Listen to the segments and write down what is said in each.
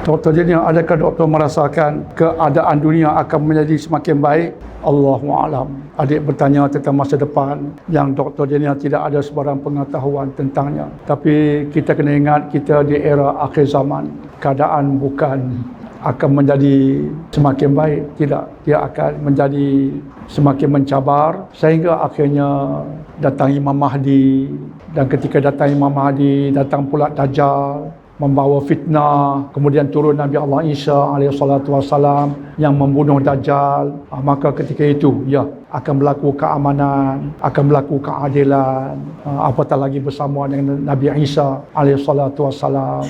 Dr. Daniel, adakah doktor merasakan keadaan dunia akan menjadi semakin baik? Allahu'alam. Adik bertanya tentang masa depan yang Dr. Daniel tidak ada sebarang pengetahuan tentangnya. Tapi kita kena ingat kita di era akhir zaman. Keadaan bukan akan menjadi semakin baik. Tidak. Dia akan menjadi semakin mencabar sehingga akhirnya datang Imam Mahdi. Dan ketika datang Imam Mahdi, datang pula Dajjal membawa fitnah, kemudian turun Nabi Allah Isa alaihissalam yang membunuh Dajjal. Maka ketika itu akan berlaku keamanan, akan berlaku keadilan, apatah lagi bersama dengan Nabi Isa alaihissalam.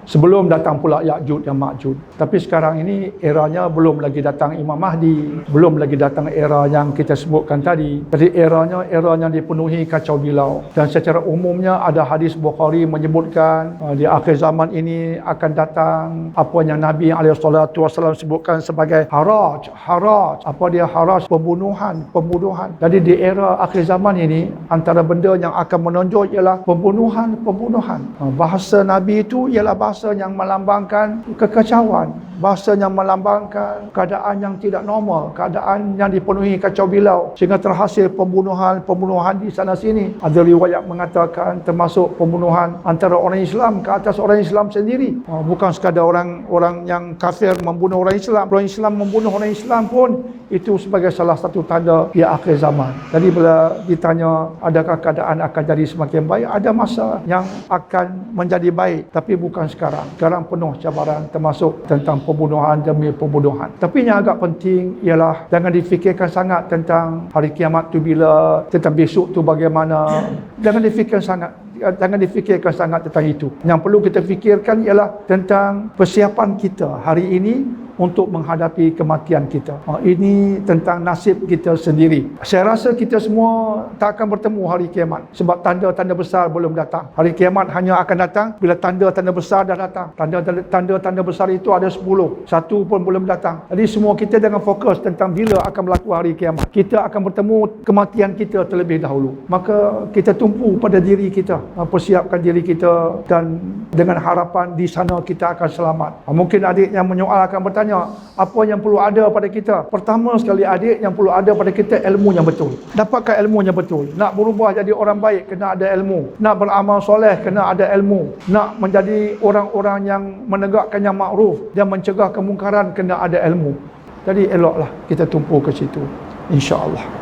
Sebelum datang pula Ya'juj dan Ma'juj. Tapi sekarang ini eranya belum lagi datang Imam Mahdi, belum lagi datang era yang kita sebutkan tadi. Jadi eranya dipenuhi kacau bilau. Dan secara umumnya ada hadis Bukhari menyebutkan di akhir zaman ini akan datang apa yang Nabi SAW sebutkan sebagai haraj. Apa dia haraj? Pembunuhan. Jadi di era akhir zaman ini antara benda yang akan menonjol ialah pembunuhan. Bahasa Nabi itu ialah bahasa yang melambangkan kekacauan, bahasa yang melambangkan keadaan yang tidak normal, keadaan yang dipenuhi kacau bilau sehingga terhasil pembunuhan di sana sini. Ada riwayat mengatakan termasuk pembunuhan antara orang Islam ke atas orang Islam sendiri. Bukan sekadar orang yang kafir membunuh orang Islam membunuh orang Islam pun itu sebagai salah satu tanda di akhir zaman. Jadi bila ditanya adakah keadaan akan jadi semakin baik, ada masa yang akan menjadi baik, tapi bukan sekarang. Sekarang penuh cabaran termasuk tentang pembunuhan demi pembunuhan. Tapi yang agak penting ialah jangan difikirkan sangat tentang hari kiamat tu bila, tentang besok tu bagaimana. Jangan difikirkan sangat tentang itu. Yang perlu kita fikirkan ialah tentang persiapan kita hari ini untuk menghadapi kematian kita. Ini tentang nasib kita sendiri. Saya rasa kita semua tak akan bertemu hari kiamat sebab tanda-tanda besar belum datang. Hari kiamat hanya akan datang bila tanda-tanda besar dah datang. Tanda-tanda besar itu ada 10. Satu pun belum datang. Jadi semua kita jangan fokus tentang bila akan berlaku hari kiamat. Kita akan bertemu kematian kita terlebih dahulu. Maka kita tumpu pada diri kita, persiapkan diri kita dan dengan harapan di sana kita akan selamat. Mungkin adik yang menyoal akan bertanya, apa yang perlu ada pada kita? Pertama sekali adik, yang perlu ada pada kita ilmu yang betul. Dapatkan ilmu yang betul. Nak berubah jadi orang baik kena ada ilmu. Nak beramal soleh kena ada ilmu. Nak menjadi orang-orang yang menegakkan yang makruf dan mencegah kemungkaran kena ada ilmu. Jadi eloklah kita tumpu ke situ, insya-Allah.